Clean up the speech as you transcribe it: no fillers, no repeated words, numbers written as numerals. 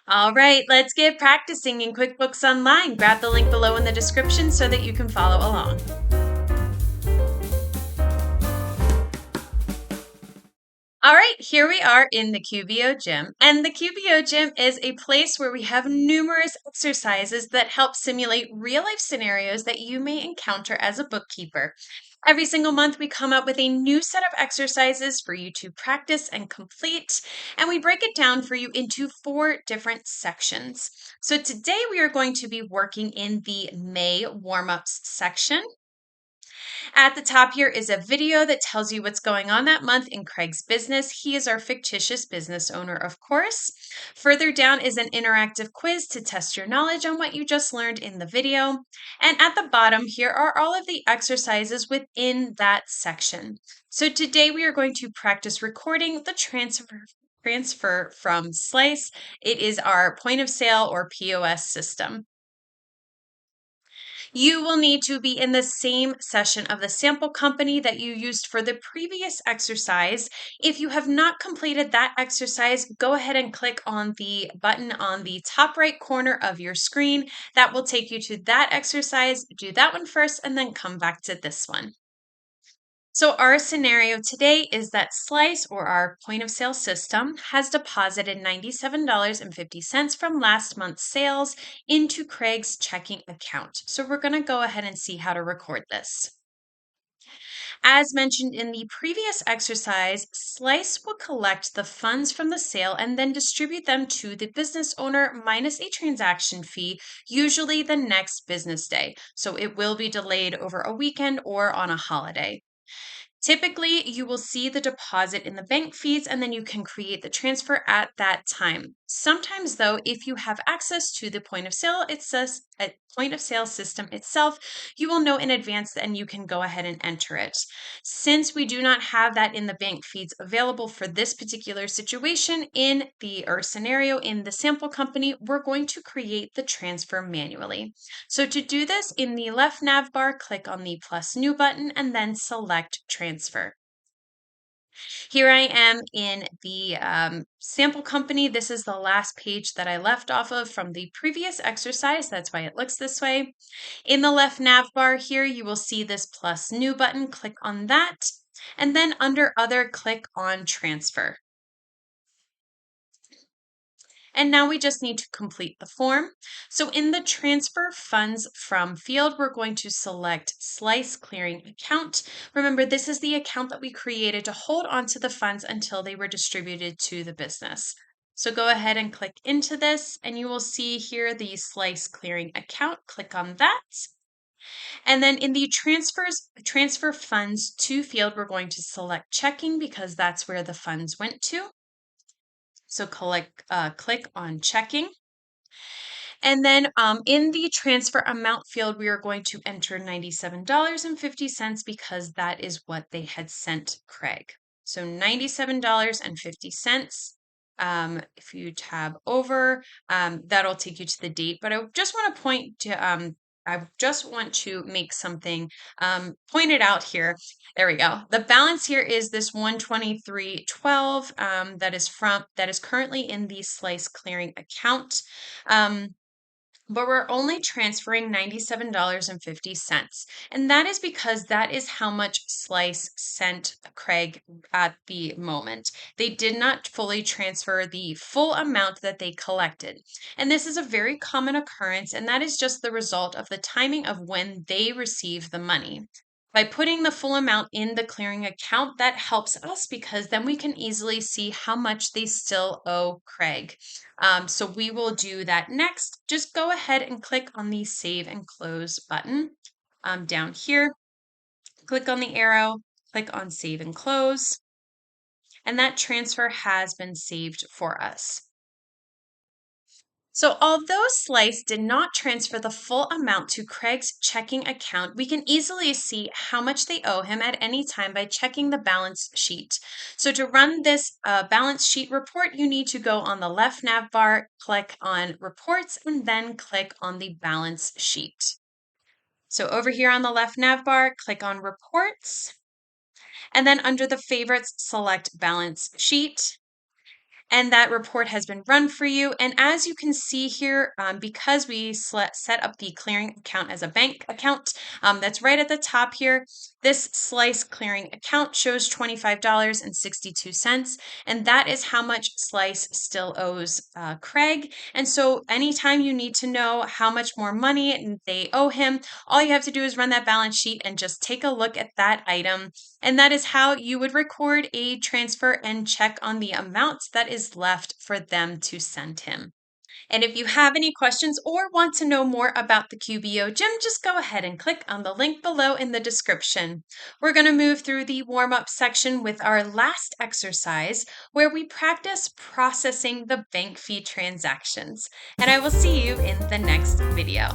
All right, let's get practicing in QuickBooks Online. Grab the link below in the description so that you can follow along. All right, here we are in the QBO gym. And the QBO gym is a place where we have numerous exercises that help simulate real life scenarios that you may encounter as a bookkeeper. Every single month, we come up with a new set of exercises for you to practice and complete, and we break it down for you into 4 different sections. So today we are going to be working in the May warm-ups section. At the top here is a video that tells you what's going on that month in Craig's business. He is our fictitious business owner, of course. Further down is an interactive quiz to test your knowledge on what you just learned in the video. And at the bottom here are all of the exercises within that section. So today we are going to practice recording the transfer from Slice. It is our point of sale or POS system. You will need to be in the same session of the sample company that you used for the previous exercise. If you have not completed that exercise, go ahead and click on the button on the top right corner of your screen. That will take you to that exercise. Do that one first and then come back to this one. So our scenario today is that Slice, or our point of sale system, has deposited $97.50 from last month's sales into Craig's checking account. So we're going to go ahead and see how to record this. As mentioned in the previous exercise, Slice will collect the funds from the sale and then distribute them to the business owner minus a transaction fee, usually the next business day. So it will be delayed over a weekend or on a holiday. Typically, you will see the deposit in the bank feeds and then you can create the transfer at that time. Sometimes, though, if you have access to the point of sale, it says a point of sale system itself, you will know in advance and you can go ahead and enter it. Since we do not have that in the bank feeds available for this particular situation in the scenario in the sample company, we're going to create the transfer manually. So to do this, in the left nav bar, click on the plus new button and then select transfer. Here I am in the sample company. This is the last page that I left off of from the previous exercise. That's why it looks this way. In the left nav bar here, you will see this plus new button. Click on that. And then under other, click on transfer. And now we just need to complete the form. So in the transfer funds from field, we're going to select Slice Clearing Account. Remember, this is the account that we created to hold onto the funds until they were distributed to the business. So go ahead and click into this and you will see here the Slice Clearing Account. Click on that. And then in the transfer funds to field, we're going to select checking because that's where the funds went to. So click on checking. And then in the transfer amount field, we are going to enter $97.50 because that is what they had sent Craig. So $97.50. If you tab over, that'll take you to the date. But I just want to I just want to make something pointed out here. There we go. The balance here is this 123.12 that is currently in the Slice Clearing account. But we're only transferring $97.50. And that is because that is how much Slice sent Craig at the moment. They did not fully transfer the full amount that they collected. And this is a very common occurrence, and that is just the result of the timing of when they receive the money. By putting the full amount in the clearing account, that helps us because then we can easily see how much they still owe Craig. So we will do that next. Just go ahead and click on the Save and Close button down here. Click on the arrow, click on Save and Close, and that transfer has been saved for us. So although Slice did not transfer the full amount to Craig's checking account, we can easily see how much they owe him at any time by checking the balance sheet. So to run this balance sheet report, you need to go on the left nav bar, click on Reports, and then click on the balance sheet. So over here on the left nav bar, click on Reports, and then under the Favorites, select Balance Sheet. and that report has been run for you. And as you can see here, because we set up the clearing account as a bank account, that's right at the top here, this Slice clearing account shows $25.62, and that is how much Slice still owes Craig. And so anytime you need to know how much more money they owe him, all you have to do is run that balance sheet and just take a look at that item. And that is how you would record a transfer and check on the amount that is left for them to send him. And if you have any questions or want to know more about the QBO gym, just go ahead and click on the link below in the description. We're going to move through the warm-up section with our last exercise where we practice processing the bank fee transactions. And I will see you in the next video.